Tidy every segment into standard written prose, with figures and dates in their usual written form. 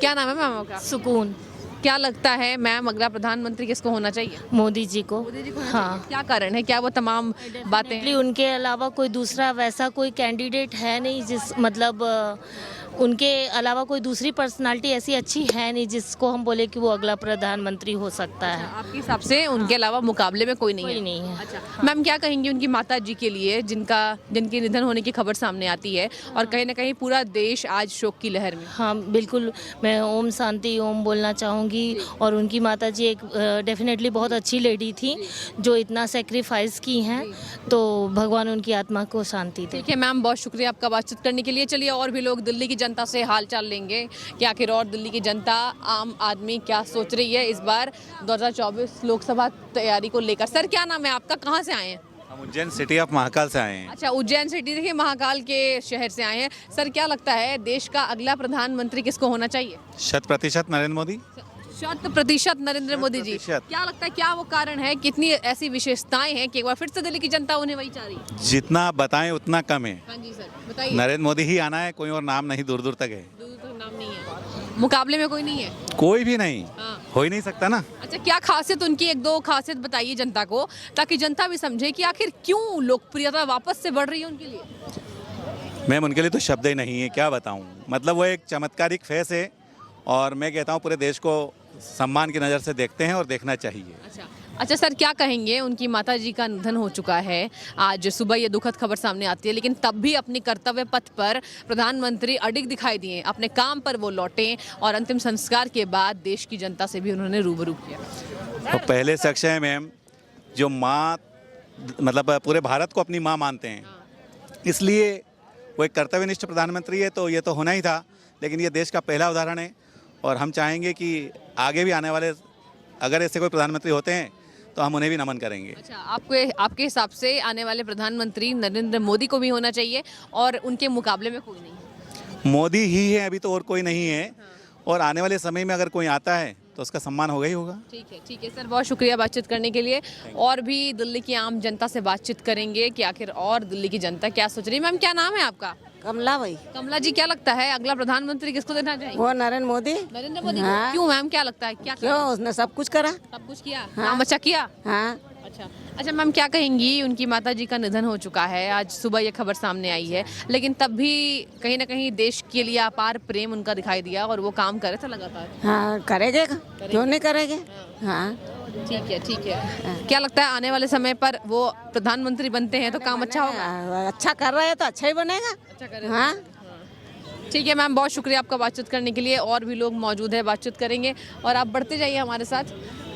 क्या नाम है मैम आपका? सुकून। क्या लगता है मैम अगला प्रधानमंत्री किसको होना चाहिए? मोदी जी को। मोदी जी को होना हाँ। चाहिए। क्या कारण है? क्या वो तमाम बातें डेफिनेटली हैं? उनके अलावा कोई दूसरा वैसा कोई कैंडिडेट है नहीं जिस मतलब उनके अलावा कोई दूसरी पर्सनालिटी ऐसी अच्छी है नहीं जिसको हम बोले कि वो अगला प्रधानमंत्री हो सकता है। आपके हिसाब से उनके अलावा मुकाबले में कोई नहीं कोई है? नहीं है। अच्छा मैम क्या कहेंगी उनकी माता जी के लिए जिनके निधन होने की खबर सामने आती है और कहीं ना कहीं पूरा देश आज शोक की लहर में? हाँ बिल्कुल, मैं ओम शांति ओम बोलना चाहूँगी। और उनकी माता जी एक डेफिनेटली बहुत अच्छी लेडी थी जो इतना सेक्रीफाइस की हैं, तो भगवान उनकी आत्मा को शांति दे। ठीक है मैम, बहुत शुक्रिया आपका बातचीत करने के लिए। चलिए और भी लोग दिल्ली की जनता से हाल चाल लेंगे कि आखिर और दिल्ली की जनता आम आदमी क्या सोच रही है इस बार 2024 लोकसभा तैयारी को लेकर। सर क्या नाम है आपका, कहाँ से आए हैं? हम उज्जैन सिटी ऑफ महाकाल से आए हैं। अच्छा उज्जैन सिटी, देखिए महाकाल के शहर से आए हैं। सर क्या लगता है देश का अगला प्रधानमंत्री किसको होना चाहिए? 100% नरेंद्र मोदी। 100% नरेंद्र मोदी जी। 100%। क्या लगता है क्या वो कारण है, कितनी ऐसी विशेषताएं हैं कि एक बार फिर से दिल्ली की जनता उन्हें वही चाह रही है? जितना आप बताएं उतना कम है। हाँ जी सर बताइए। नरेंद्र मोदी ही आना है, कोई और नाम नहीं, दूर दूर तक है। दूर तक नाम नहीं है, मुकाबले में कोई नहीं है। कोई भी नहीं, हाँ। हो ही नहीं सकता ना। अच्छा क्या खासियत उनकी, एक दो खासियत बताइए जनता को, ताकि जनता भी समझे कि आखिर क्यों लोकप्रियता वापस से बढ़ रही है उनके लिए। मैम उनके लिए तो शब्द ही नहीं है, क्या बताऊं। मतलब वो एक चमत्कारिक फेस है और मैं कहता हूं पूरे देश को सम्मान की नज़र से देखते हैं और देखना चाहिए। अच्छा सर क्या कहेंगे, उनकी माता जी का निधन हो चुका है आज सुबह, ये दुखद खबर सामने आती है, लेकिन तब भी अपनी कर्तव्य पथ पर प्रधानमंत्री अडिग दिखाई दिए, अपने काम पर वो लौटे और अंतिम संस्कार के बाद देश की जनता से भी उन्होंने रूबरू किया। तो पहले शख्स है मैम जो माँ, मतलब पूरे भारत को अपनी माँ मानते हैं, इसलिए वो एक कर्तव्यनिष्ठ प्रधानमंत्री है, तो ये तो होना ही था। लेकिन ये देश का पहला उदाहरण है और हम चाहेंगे कि आगे भी आने वाले अगर ऐसे कोई प्रधानमंत्री होते हैं तो हम उन्हें भी नमन करेंगे। अच्छा आपके हिसाब से आने वाले प्रधानमंत्री नरेंद्र मोदी को भी होना चाहिए और उनके मुकाबले में कोई नहीं है? मोदी ही है अभी तो, और कोई नहीं है। और आने वाले समय में अगर कोई आता है तो उसका सम्मान होगा ही होगा। ठीक है सर, बहुत शुक्रिया बातचीत करने के लिए। और भी दिल्ली की आम जनता से बातचीत करेंगे कि आखिर और दिल्ली की जनता क्या सोच रही है। मैम क्या नाम है आपका? कमला भाई। कमला जी क्या लगता है अगला प्रधानमंत्री किसको देना चाहिए? वो नरेंद्र मोदी। नरेंद्र मोदी को? हाँ। क्यों मैम, क्या लगता है क्या क्यों, उसने सब कुछ करा। सब कुछ किया, हाँ। काम अच्छा किया। हाँ। अच्छा मैम क्या कहेंगी, उनकी माता जी का निधन हो चुका है, आज सुबह ये खबर सामने आई है, लेकिन तब भी कहीं ना कहीं देश के लिए अपार प्रेम उनका दिखाई दिया और वो काम करे था लगातार। हाँ करेंगे, क्यों नहीं करेंगे। हाँ ठीक है। क्या लगता है आने वाले समय पर वो प्रधानमंत्री बनते हैं तो काम अच्छा होगा? अच्छा कर रहे हैं तो अच्छा ही बनेगा। अच्छा करे। हाँ ठीक है मैम, बहुत शुक्रिया आपका बातचीत करने के लिए। और भी लोग मौजूद है, बातचीत करेंगे और आप बढ़ते जाइए हमारे साथ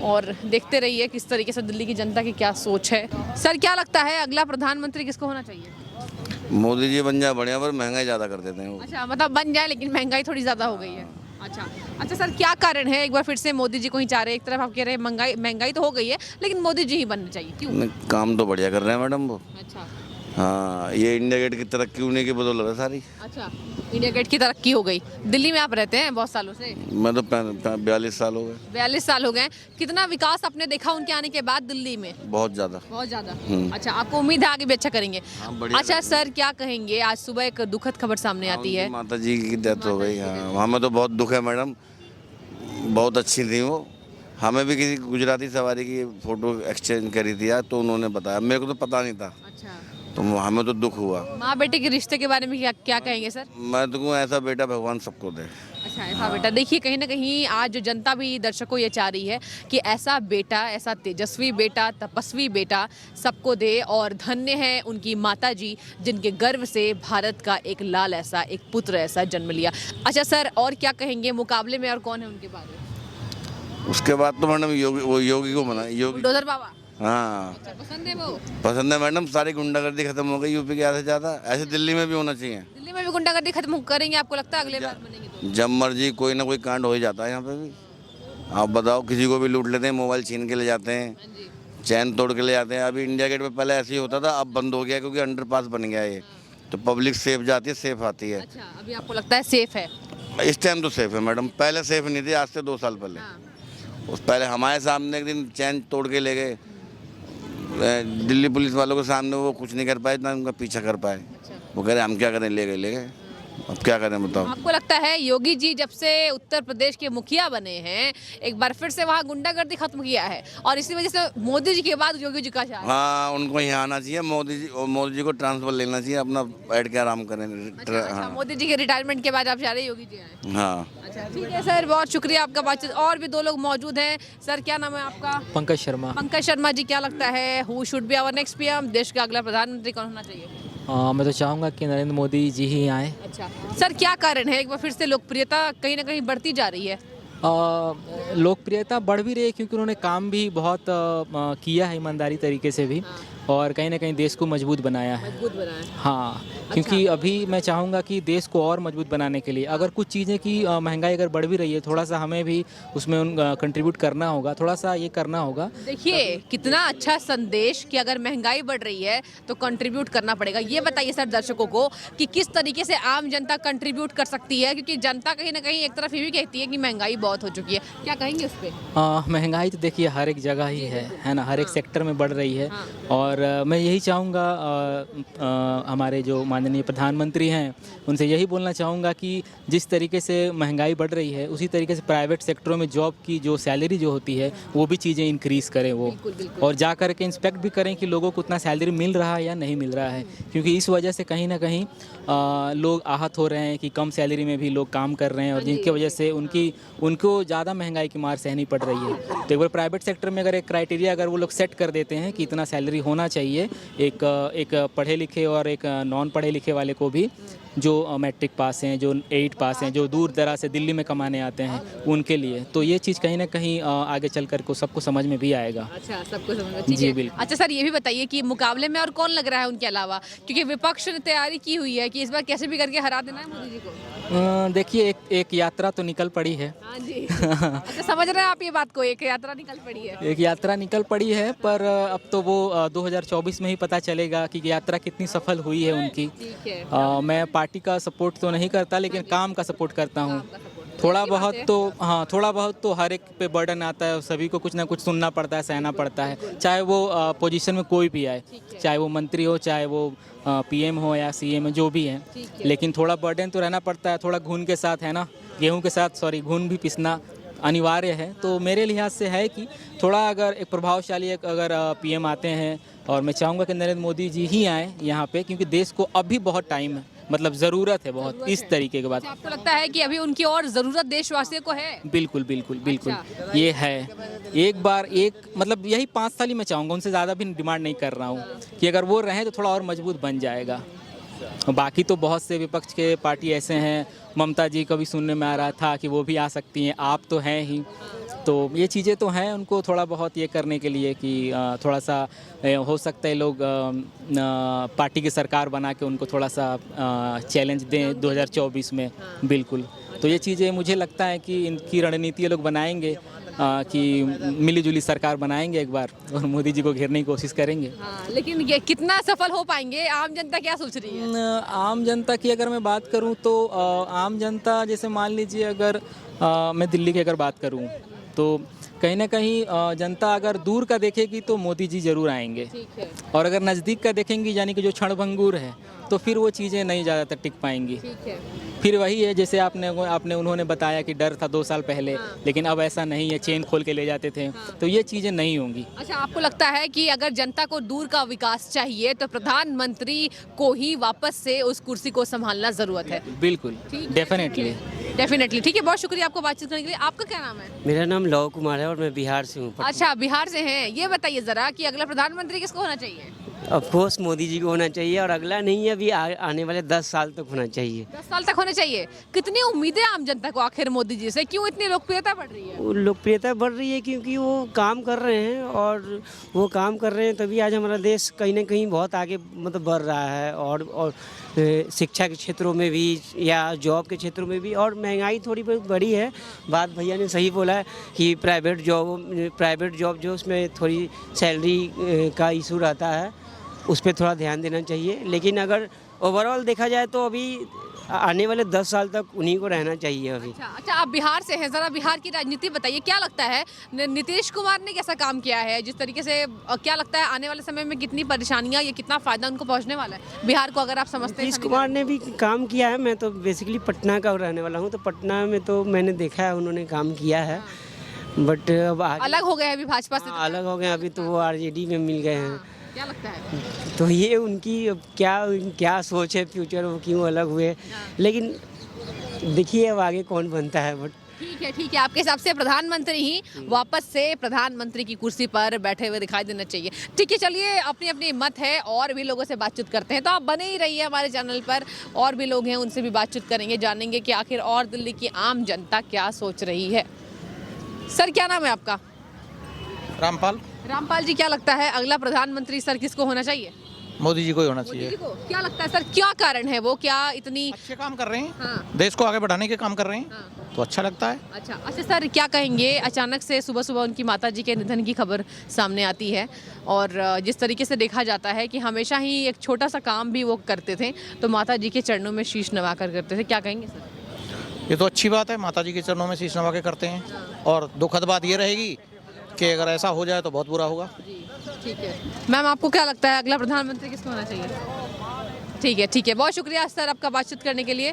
और देखते रहिए किस तरीके से दिल्ली की जनता की क्या सोच है। सर क्या लगता है अगला प्रधानमंत्री किसको होना चाहिए? मोदी जी बन जाए बढ़िया, पर महंगाई ज़्यादा कर देते हैं वो। अच्छा मतलब बन जाए, लेकिन महंगाई थोड़ी ज़्यादा हो गई है। अच्छा सर क्या कारण है, एक बार फिर से मोदी जी को ही चाह रहे हैं? एक तरफ आप कह रहे हैं महंगाई तो हो गई है, लेकिन मोदी जी ही बनने चाहिए, क्यों? नहीं, काम तो बढ़िया कर रहे हैं मैडम वो। अच्छा हाँ, ये इंडिया गेट की तरक्की होने की बदौलत है सारी। अच्छा इंडिया गेट की तरक्की हो गई। दिल्ली में आप रहते हैं बहुत सालों से? मैं तो 42 साल हो गए। 42 साल हो गए। कितना विकास आपने देखा उनके आने के बाद दिल्ली में? बहुत ज़्यादा। बहुत ज्यादा। अच्छा आपको उम्मीद है आगे भी अच्छा करेंगे? हाँ, बढ़िया अच्छा करेंगे। सर क्या कहेंगे, आज सुबह एक दुखद खबर सामने आती है। माता जी की डेथ हो गई। हाँ, हमें तो बहुत दुख है मैडम, बहुत अच्छी थी वो। हमें भी किसी गुजराती सवारी की फ़ोटो एक्सचेंज करी थी यार, तो उन्होंने बताया, मेरे को तो पता नहीं था, अच्छा तो हमें तो दुख हुआ। माँ बेटे के रिश्ते के बारे में क्या कहेंगे सर? मैं तो कहूँ ऐसा बेटा भगवान सबको दे। अच्छा ऐसा बेटा, देखिए कहीं ना कहीं आज जो जनता भी दर्शकों ये चाह रही है कि ऐसा बेटा, ऐसा तेजस्वी बेटा, तपस्वी बेटा सबको दे। और धन्य है उनकी माता जी जिनके गर्भ से भारत का एक लाल ऐसा, एक पुत्र ऐसा जन्म लिया। अच्छा सर और क्या कहेंगे, मुकाबले में और कौन है उनके बाद? उसके बाद तो मैडम योगी को मना, योगी। बुलडोजर बाबा? हाँ अच्छा, पसंद है वो? पसंद है मैडम, सारी गुंडागर्दी खत्म हो गई यूपी के ज़्यादा से ज़्यादा। ऐसे दिल्ली में भी होना चाहिए। दिल्ली में भी गुंडागर्दी खत्म करेंगे आपको लगता है अगले बार बनेंगे तो? जब मर्जी कोई ना कोई कांड हो ही जाता है यहाँ पे भी। आप बताओ, किसी को भी लूट लेते हैं, मोबाइल छीन के ले जाते हैं, चैन तोड़ के ले जाते हैं। अभी इंडिया गेट पे पहले ऐसे ही होता था, अब बंद हो गया क्योंकि अंडरपास बन गया ये, तो पब्लिक सेफ जाती है, सेफ आती है। अच्छा अभी आपको लगता है सेफ है? इस टाइम तो सेफ है मैडम, पहले सेफ नहीं थी, आज से 2 साल पहले। उस पहले हमारे सामने एक दिन चैन तोड़ के ले गए, दिल्ली पुलिस वालों के सामने वो कुछ नहीं कर पाए, ना उनका पीछा कर पाए। वो कह रहे हम क्या करें, ले गए। अब क्या करें बताओ। आपको लगता है योगी जी जब से उत्तर प्रदेश के मुखिया बने हैं एक बार फिर से वहाँ गुंडागर्दी खत्म किया है और इसी वजह से मोदी जी के बाद योगी जी का शासन? हाँ, उनको यहाँ आना चाहिए, मोदी जी को ट्रांसफर लेना चाहिए, अपना बैठ के आराम करें। अच्छा, मोदी जी के रिटायरमेंट के बाद आप चाह रहे हैं योगी जी आए? हाँ। अच्छा ठीक है सर, बहुत शुक्रिया आपका बातचीत। और भी दो लोग मौजूद हैं। सर क्या नाम है आपका? पंकज शर्मा। पंकज शर्मा जी, क्या लगता है who should be our next PM? देश का अगला प्रधानमंत्री कौन होना चाहिए? मैं तो चाहूँगा कि नरेंद्र मोदी जी ही आए। अच्छा सर, क्या कारण है एक बार फिर से लोकप्रियता कहीं ना कहीं बढ़ती जा रही है? लोकप्रियता बढ़ भी रही है क्योंकि उन्होंने काम भी बहुत किया है ईमानदारी तरीके से भी, और कहीं ना कहीं देश को मजबूत बनाया है। मजबूत बनाया है। हाँ, क्योंकि अभी मैं चाहूँगा कि देश को और मजबूत बनाने के लिए अगर कुछ चीज़ें की महंगाई अगर बढ़ भी रही है, थोड़ा सा हमें भी उसमें कंट्रीब्यूट करना होगा, थोड़ा सा ये करना होगा। देखिए कितना अच्छा संदेश कि अगर महंगाई बढ़ रही है तो कंट्रीब्यूट करना पड़ेगा। ये बताइए सर दर्शकों को कि किस तरीके से आम जनता कंट्रीब्यूट कर सकती है, क्योंकि जनता कहीं ना कहीं एक तरफ ये भी कहती है कि महंगाई बहुत हो चुकी है। क्या कहेंगे उस पर? महंगाई तो देखिए हर एक जगह ही है ना, हर एक सेक्टर में बढ़ रही है। और मैं यही चाहूँगा हमारे जो माननीय प्रधानमंत्री हैं उनसे यही बोलना चाहूँगा कि जिस तरीके से महंगाई बढ़ रही है उसी तरीके से प्राइवेट सेक्टरों में जॉब की जो सैलरी जो होती है वो भी चीज़ें इंक्रीज़ करें वो, और जा कर के इंस्पेक्ट भी करें कि लोगों को उतना सैलरी मिल रहा है या नहीं मिल रहा है, क्योंकि इस वजह से कहीं ना कहीं लोग आहत हो रहे हैं कि कम सैलरी में भी लोग काम कर रहे हैं और जिनकी वजह से उनको ज़्यादा महंगाई की मार सहनी पड़ रही है। तो एक बार प्राइवेट सेक्टर में अगर एक क्राइटेरिया अगर वो लोग सेट कर देते हैं कि इतना सैलरी होना चाहिए, एक पढ़े लिखे और एक नॉन पढ़े लिखे वाले को भी, जो मैट्रिक पास हैं, जो 8 पास हैं, जो दूर दराज से दिल्ली में कमाने आते हैं उनके लिए, तो ये चीज़ कहीं ना कहीं आगे चल कर को सबको समझ में भी आएगा। अच्छा, सबको समझ में, ठीक जी है। बिल्कुल। अच्छा सर, ये भी बताइए कि मुकाबले में और कौन लग रहा है उनके अलावा, क्योंकि विपक्ष ने तैयारी की हुई है कि इस बार कैसे भी करके हरा देना है मोदी जी को। देखिए एक यात्रा तो निकल पड़ी है। हाँ जी। अच्छा, समझ रहे हैं आप ये बात को, एक यात्रा निकल पड़ी है। एक यात्रा निकल पड़ी है, पर अब तो वो 2024 में ही पता चलेगा कि यात्रा कितनी सफल हुई है उनकी। ठीक है। मैं पार्टी का सपोर्ट तो नहीं करता, लेकिन काम का सपोर्ट करता हूँ। थोड़ा बहुत तो हर एक पे बर्डन आता है, सभी को कुछ ना कुछ सुनना पड़ता है, सहना पड़ता है, चाहे वो पोजीशन में कोई भी आए, चाहे वो मंत्री हो, चाहे वो पीएम हो या सीएम जो भी है, लेकिन थोड़ा बर्डन तो रहना पड़ता है। थोड़ा घून के साथ है ना, घून भी पिसना अनिवार्य है। तो मेरे लिहाज से है कि थोड़ा अगर एक प्रभावशाली अगर पीएम आते हैं, और मैं चाहूँगा कि नरेंद्र मोदी जी ही आए यहाँ पे, क्योंकि देश को अभी बहुत टाइम है, मतलब ज़रूरत है बहुत इस तरीके की बात। अच्छा, आपको लगता है कि अभी उनकी और ज़रूरत देशवासियों को है? बिल्कुल बिल्कुल बिल्कुल, ये है। मतलब यही 5 साल ही मैं चाहूँगा, उनसे ज़्यादा भी डिमांड नहीं कर रहा हूँ कि अगर वो रहें तो थोड़ा और मजबूत बन जाएगा। बाकी तो बहुत से विपक्ष के पार्टी ऐसे हैं, ममता जी को भी सुनने में आ रहा था कि वो भी आ सकती हैं, आप तो हैं ही, तो ये चीज़ें तो हैं। उनको थोड़ा बहुत ये करने के लिए कि थोड़ा सा हो सकता है लोग पार्टी की सरकार बना के उनको थोड़ा सा चैलेंज दें 2024 में। बिल्कुल, तो ये चीज़ें मुझे लगता है कि इनकी रणनीति ये लोग बनाएंगे कि मिली-जुली सरकार बनाएंगे एक बार, और मोदी जी को घेरने की कोशिश करेंगे। हाँ, लेकिन ये कितना सफल हो पाएंगे? आम जनता क्या सोच रही है? आम जनता की अगर मैं बात करूं तो आम जनता, जैसे मान लीजिए अगर मैं दिल्ली की अगर बात करूं तो कहीं ना कहीं जनता अगर दूर का देखेगी तो मोदी जी जरूर आएंगे, ठीक है। और अगर नज़दीक का देखेंगी यानी कि जो क्षणभंगुर है तो फिर वो चीज़ें नहीं ज़्यादातर टिक पाएंगी। ठीक है। फिर वही है जैसे उन्होंने बताया कि डर था 2 साल पहले, लेकिन अब ऐसा नहीं है, चेन खोल के ले जाते थे, तो ये चीज़ें नहीं होंगी। अच्छा, आपको लगता है कि अगर जनता को दूर का विकास चाहिए तो प्रधानमंत्री को ही वापस से उस कुर्सी को संभालना जरूरत है? बिल्कुल, डेफिनेटली। ठीक है, बहुत शुक्रिया आपको बातचीत करने के लिए। आपका क्या नाम है? मेरा नाम लव कुमार है और मैं बिहार से हूँ। अच्छा, बिहार से हैं। ये बताइए जरा कि अगला प्रधानमंत्री किसको होना चाहिए? ऑफ कोर्स मोदी जी को होना चाहिए, और अगला नहीं है, अभी आने वाले 10 साल तक होना चाहिए। 10 साल तक होने चाहिए। कितनी उम्मीदें आम जनता को आखिर मोदी जी से? क्यों इतनी लोकप्रियता बढ़ रही है? वो लोकप्रियता बढ़ रही है क्योंकि वो काम कर रहे हैं, और वो काम कर रहे हैं तभी आज हमारा देश कहीं ना कहीं बहुत आगे मतलब बढ़ रहा है, और शिक्षा के क्षेत्रों में भी या जॉब के क्षेत्रों में भी। और महंगाई थोड़ी बहुत बढ़ी है, बात भैया ने सही बोला है कि प्राइवेट जॉब जो उसमें थोड़ी सैलरी का इशू रहता है, उस पर थोड़ा ध्यान देना चाहिए। लेकिन अगर ओवरऑल देखा जाए तो अभी आने वाले 10 साल तक उन्हीं को रहना चाहिए अभी। अच्छा, आप बिहार से हैं, ज़रा बिहार की राजनीति बताइए, क्या लगता है नीतीश कुमार ने कैसा काम किया है, जिस तरीके से क्या लगता है आने वाले समय में कितनी परेशानियां या कितना फ़ायदा उनको पहुंचने वाला है बिहार को, अगर आप समझते हैं? नीतीश कुमार ने भी काम किया है। मैं तो बेसिकली पटना का रहने वाला हूँ, तो पटना में तो मैंने देखा है उन्होंने काम किया है, बट अब अलग हो गए हैं अभी भाजपा से, अलग हो गए, अभी तो वो आरजेडी में मिल गए हैं। क्या लगता है? तो ये उनकी अब क्या सोच है फ्यूचर, वो क्यों अलग हुए, लेकिन देखिए अब आगे कौन बनता है। बट ठीक है, आपके हिसाब से प्रधानमंत्री ही वापस से प्रधानमंत्री की कुर्सी पर बैठे हुए दिखाई देना चाहिए। ठीक है, चलिए अपनी अपनी मत है, और भी लोगों से बातचीत करते हैं, तो आप बने ही रहिए हमारे चैनल पर, और भी लोग हैं उनसे भी बातचीत करेंगे, जानेंगे कि आखिर और दिल्ली की आम जनता क्या सोच रही है। सर, क्या नाम है आपका? रामपाल। रामपाल जी, क्या लगता है अगला प्रधानमंत्री सर किसको होना चाहिए? मोदी जी को ही होना मोदी चाहिए। जी को। क्या लगता है सर, क्या कारण है वो, क्या इतनी अच्छे काम कर रहे हैं, हाँ। देश को आगे बढ़ाने के काम कर रहे हैं, हाँ। तो अच्छा लगता है। अच्छा सर, क्या कहेंगे, अचानक से सुबह सुबह उनकी माताजी के निधन की खबर सामने आती है, और जिस तरीके से देखा जाता है कि हमेशा ही एक छोटा सा काम भी वो करते थे तो माताजी के चरणों में शीश नवाकर करते थे, क्या कहेंगे सर? ये तो अच्छी बात है, माता जी के चरणों में शीश नवा के करते हैं, और दुखद बात ये रहेगी कि अगर ऐसा हो जाए तो बहुत बुरा होगा। ठीक है मैम, आपको क्या लगता है अगला प्रधानमंत्री किसको होना चाहिए? ठीक है, बहुत शुक्रिया सर आपका बातचीत करने के लिए।